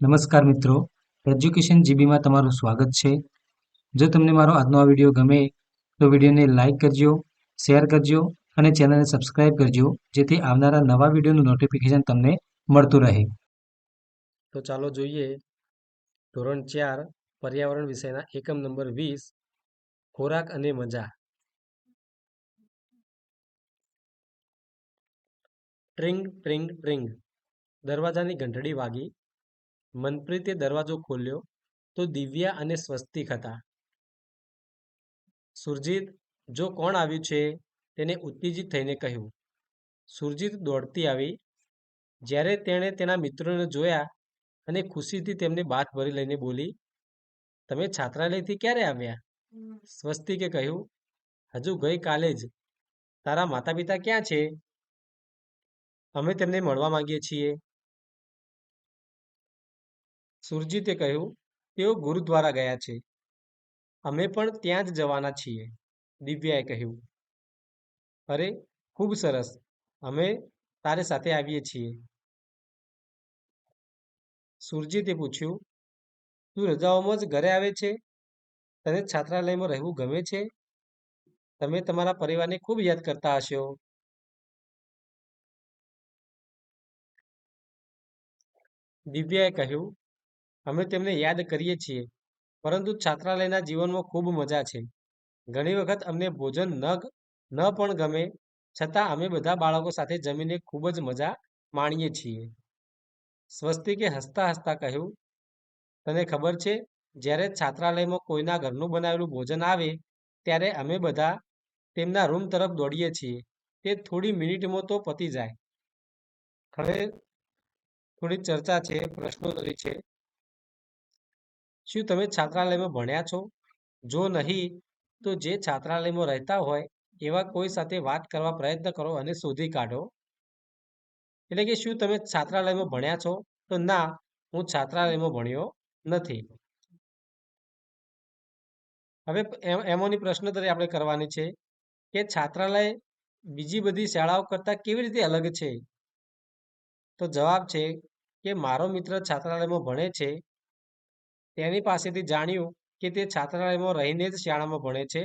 નમસ્કાર મિત્રો, એજ્યુકેશન જીબીમાં તમારું સ્વાગત છે. જો તમને મારો આજનો આ વિડીયો ગમે તો વિડીયોને લાઇક કરજો, શેર કરજો અને ચેનલને સબસ્ક્રાઇબ કરજો, જેથી આવનારા નવા વિડીયોનું નોટિફિકેશન તમને મળતું રહે. તો ચાલો જોઈએ ધોરણ 4 પર્યાવરણ વિષયના એકમ નંબર 20 ખોરાક અને મજા. ટ્રિંગ ટ્રિંગ ટ્રિંગ દરવાજાની ઘંટડી વાગી. મનપ્રીતે દરવાજો ખોલ્યો તો દિવ્યા અને સ્વસ્તિક હતા. સુરજીત, જો કોણ આવ્યું છે? તેને ઉત્તેજિત થઈને કહ્યું. સુરજીત દોડતી આવી. જ્યારે તેણે તેના મિત્રોને જોયા અને ખુશીથી તેમને બાથ ભરી લઈને બોલી, તમે છાત્રાલયથી ક્યારે આવ્યા? સ્વસ્તિકે કહ્યું, હજુ ગઈકાલે જ. તારા માતા પિતા ક્યાં છે? અમે તેમને મળવા માંગીએ છીએ. સુરજીતે કહ્યું, તેઓ ગુરુદ્વારા ગયા છે. અમે પણ ત્યાં જ જવાના છીએ. દિવ્યાએ કહ્યું. અરે, ખૂબ સરસ. અમે તારે સાથે આવીએ છીએ. સુરજીતે પૂછ્યું, તું રજાઓમાં જ ઘરે આવે છે? તને છાત્રાલયમાં રહેવું ગમે છે? તમે તમારા પરિવારને ખૂબ યાદ કરતા હશો. દિવ્યાએ કહ્યું, અમે તેમને યાદ કરીએ છીએ, પરંતુ છાત્રાલયના જીવનમાં ખૂબ મજા છે. ઘણી વખત અમને ભોજન ન પણ ગમે, છતાં અમે બધા બાળકો સાથે જમીને ખૂબ જ મજા માણીએ છીએ. સ્વસ્તિકે હસતા હસતા કહ્યું, તને ખબર છે, જ્યારે છાત્રાલયમાં કોઈના ઘરનું બનાવેલું ભોજન આવે ત્યારે અમે બધા તેમના રૂમ તરફ દોડીએ છીએ. તે થોડી મિનિટમાં તો પતી જાય. હવે થોડી ચર્ચા છે, પ્રશ્નોત્તરી છે. શું તમે છાત્રાલયમાં ભણ્યા છો? જો નહીં, તો જે છાત્રાલયમાં રહેતા હોય એવા કોઈ સાથે વાત કરવા પ્રયત્ન કરો અને શોધી કાઢો. એટલે કે શું તમે છાત્રાલયમાં ભણ્યા છો? તો ના, હું છાત્રાલયમાં ભણ્યો નથી. હવે એમોની પ્રશ્નોત્તરી આપણે કરવાની છે કે છાત્રાલય બીજી બધી શાળાઓ કરતાં કેવી રીતે અલગ છે? તો જવાબ છે કે મારો મિત્ર છાત્રાલયમાં ભણે છે. તેની પાસેથી જાણ્યું કે તે છાત્રાલયમાં રહીને જ શાળામાં ભણે છે.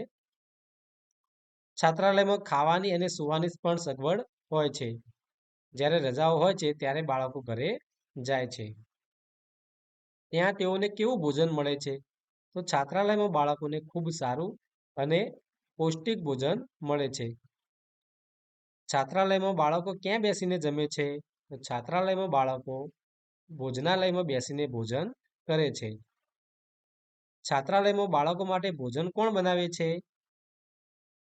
છાત્રાલયમાં ખાવાની અને સૂવાની પણ સગવડ હોય છે. જ્યારે રજાઓ હોય છે ત્યારે બાળકો ઘરે જાય છે. ત્યાં તેઓને કેવું ભોજન મળે છે? તો છાત્રાલયમાં બાળકોને ખૂબ સારું અને પૌષ્ટિક ભોજન મળે છે. છાત્રાલયમાં બાળકો ક્યાં બેસીને જમે છે? તો છાત્રાલયમાં બાળકો ભોજનાલયમાં બેસીને ભોજન કરે છે. છાત્રાલયમાં બાળકો માટે ભોજન કોણ બનાવે છે?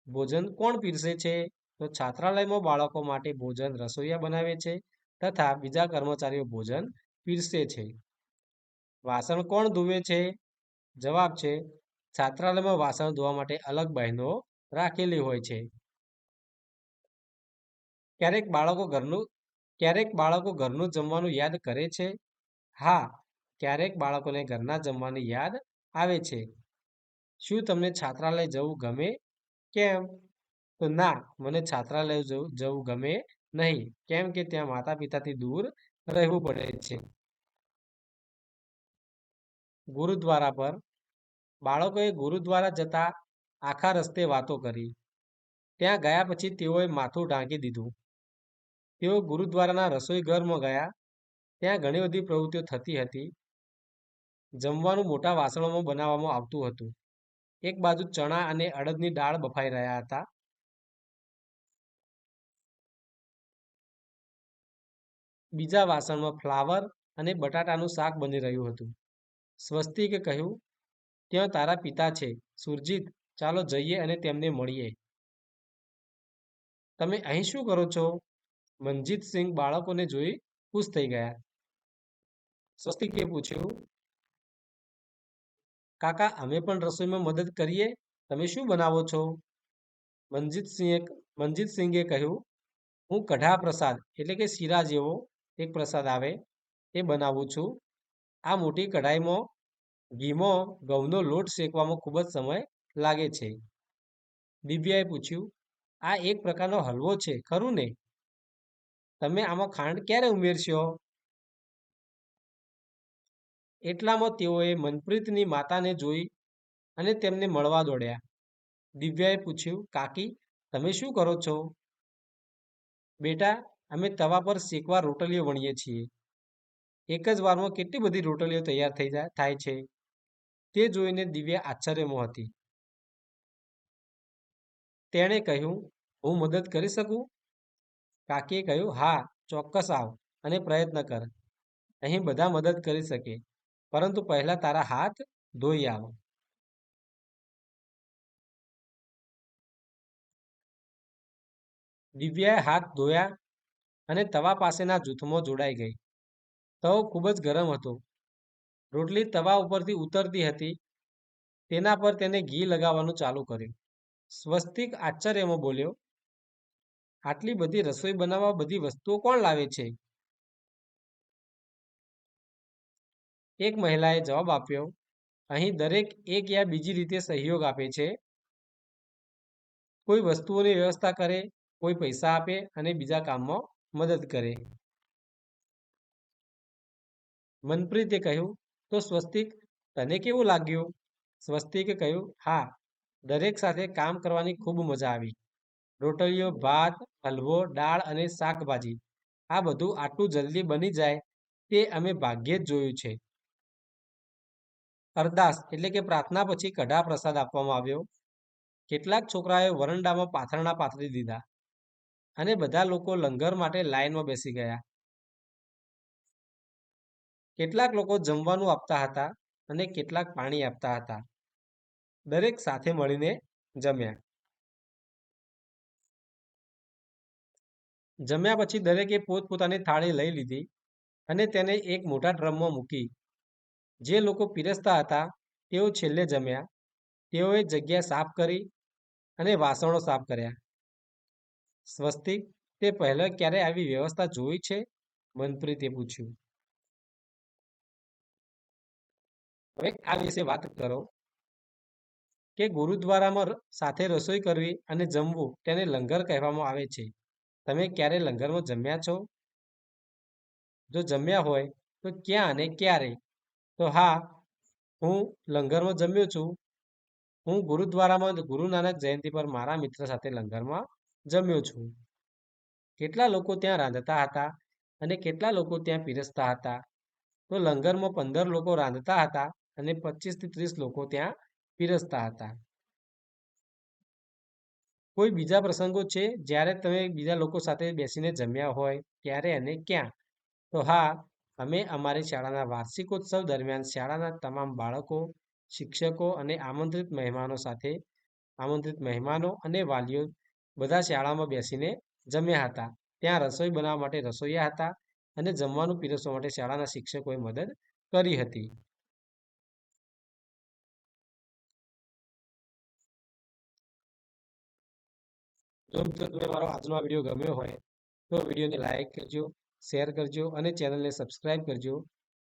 ભોજન કોણ પીરસે છે? તો છાત્રાલયમાં બાળકો માટે ભોજન રસોઈયા બનાવે છે તથા બીજા કર્મચારીઓ ભોજન પીરસે છે. વાસણ કોણ ધુએ છે? જવાબ છે છાત્રાલયમાં વાસણ ધોવા માટે અલગ બહેનો રાખેલી હોય છે. ક્યારેક બાળકો ઘરનું જમવાનું યાદ કરે છે? હા, ક્યારેક બાળકોને ઘરના જમવાની યાદ આવે છે. શું તમને છાત્રાલય જવું ગમે? કેમ? તો ના, મને છાત્રાલય જવું ગમે નહીં, કેમ કે ત્યાં માતા પિતાથી દૂર રહેવું પડે છે. ગુરુદ્વારા પર બાળકોએ ગુરુદ્વારા જતા આખા રસ્તે વાતો કરી. ત્યાં ગયા પછી તેઓએ માથું ઢાંકી દીધું. તેઓ ગુરુદ્વારાના રસોઈ ઘરમાં ગયા. ત્યાં ઘણી બધી પ્રવૃત્તિઓ થતી હતી. જમવાનું મોટા વાસણોમાં બનાવવામાં આવતું હતું. એક બાજુ ચણા અને અડદની દાળ બફાઈ રહ્યા હતા. બીજા વાસણમાં ફ્લાવર અને બટાટાનું શાક બની રહ્યું હતું. સ્વસ્તિકે કહ્યું, ત્યાં તારા પિતા છે. સુરજીત, ચાલો જઈએ અને તેમને મળીએ. તમે અહીં શું કરો છો? મનજીતસિંહ બાળકોને જોઈ ખુશ થઈ ગયા. સ્વસ્તિકે પૂછ્યું, કાકા, અમે પણ રસોઈમાં મદદ કરીએ. તમે શું બનાવો છો? મનજીતસિંહે કહ્યું, હું કઢા પ્રસાદ એટલે કે શીરા જેવો એક પ્રસાદ આવે એ બનાવું છું. આ મોટી કઢાઈમાં ઘીમાં ઘઉંનો લોટ શેકવામાં ખૂબ જ સમય લાગે છે. દિવ્યાએ પૂછ્યું, આ એક પ્રકારનો હલવો છે, ખરું ને? તમે આમાં ખાંડ ક્યારે ઉમેરશો? એટલામાં તેઓએ મનપ્રીતની માતાને જોઈ અને તેમને મળવા દોડ્યા. દિવ્યાએ પૂછ્યું, કાકી, તમે શું કરો છો? બેટા, અમે તવા પર શેકવા રોટલીઓ વણીએ છીએ. એક જ વારમાં કેટલી બધી રોટલીઓ તૈયાર થાય છે. તે જોઈને દિવ્યા આશ્ચર્યમાં હતી. તેણે કહ્યું, હું મદદ કરી શકું? કાકીએ કહ્યું, હા, ચોક્કસ આવ અને પ્રયત્ન કર. અહીં બધા મદદ કરી શકે, પરંતુ પહેલા તારા હાથ ધોઈ આવ. દિવ્યાએ હાથ ધોયા અને તવા પાસેના જૂથમાં જોડાઈ ગઈ. તવો ખૂબ જ ગરમ હતો. રોટલી તવા ઉપરથી ઉતરતી હતી. તેના પર તેને ઘી લગાવવાનું ચાલુ કર્યું. સ્વસ્તિક આશ્ચર્યમાં બોલ્યો, આટલી બધી રસોઈ બનાવવા બધી વસ્તુઓ કોણ લાવે છે? એક મહિલાએ જવાબ આપ્યો, અહીં દરેક એક યા બીજી રીતે સહયોગ આપે છે. કોઈ વસ્તુઓની વ્યવસ્થા કરે, કોઈ પૈસા આપે અને બીજા કામમાં મદદ કરે. મનપ્રીતે કહ્યું, તો સ્વસ્તિક, તને કેવું લાગ્યું? સ્વસ્તિકે કહ્યું, હા, દરેક સાથે કામ કરવાની ખૂબ મજા આવી. રોટલીઓ, ભાત, હલવો, દાળ અને શાકભાજી, આ બધું આટલું જલ્દી બની જાય તે અમે ભાગ્યે જ જોયું છે. અરદાસ એટલે કે પ્રાર્થના પછી કઢા પ્રસાદ આપવામાં આવ્યો. કેટલાક છોકરાએ વરંડામાં પાથરણા પાથરી દીધા અને બધા લોકો લંગર માટે લાઈનમાં બેસી ગયા. કેટલાક લોકો જમવાનું આપતા હતા અને કેટલાક પાણી આપતા હતા. દરેક સાથે મળીને જમ્યા. જમ્યા પછી દરેકે પોતપોતાની થાળી લઈ લીધી અને તેને એક મોટા ડ્રમમાં મૂકી. જે લોકો પીરસતા હતા તેઓ છેલ્લે જમ્યા. તેઓએ જગ્યા સાફ કરી અને વાસણો સાફ કર્યા. સ્વસ્તિક, તે પહેલા ક્યારે આવી વ્યવસ્થા જોઈ છે? મનપ્રીતે પૂછ્યું. હવે આ વિશે વાત કરો કે ગુરુદ્વારામાં સાથે રસોઈ કરવી અને જમવું તેને લંગર કહેવામાં આવે છે. તમે ક્યારે લંગરમાં જમ્યા છો? જો જમ્યા હોય તો ક્યાં અને ક્યારે? તો હા, હું લંગરમાં જમ્યો છું. હું ગુરુદ્વારામાં ગુરુ નાનક જયંતિ પર મારા મિત્ર સાથે લંગરમાં જમ્યો છું. કેટલા લોકો ત્યાં રાંધતા હતા અને કેટલા લોકો ત્યાં પીરસતા હતા? તો લંગરમાં 15 લોકો રાંધતા હતા અને 25 થી 30 લોકો ત્યાં પીરસતા હતા. કોઈ બીજા પ્રસંગો છે જ્યારે તમે બીજા લોકો સાથે બેસીને જમ્યા હોય, ક્યારે અને ક્યાં? તો હા, અમે અમારી શાળાના વાર્ષિકોત્સવ દરમિયાન શાળાના તમામ બાળકો, શિક્ષકો અને આમંત્રિત મહેમાનો અને વાલીઓ બધા શાળામાં બેસીને જમ્યા હતા. ત્યાં રસોઈ બનાવવા માટે રસોઈયા હતા અને જમવાનું પીરસવા માટે શાળાના શિક્ષકોએ મદદ કરી હતી. જો મિત્રો તમને મારો આજનો આ વિડીયો ગમ્યો હોય તો વિડીયોને લાઈક કરજો, શેર કરજો અને ચેનલને સબસ્ક્રાઈબ કરજો,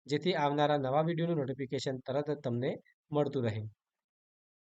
જેથી આવનારા નવા વિડીયોનું નોટિફિકેશન તરત જ તમને મળતું રહે.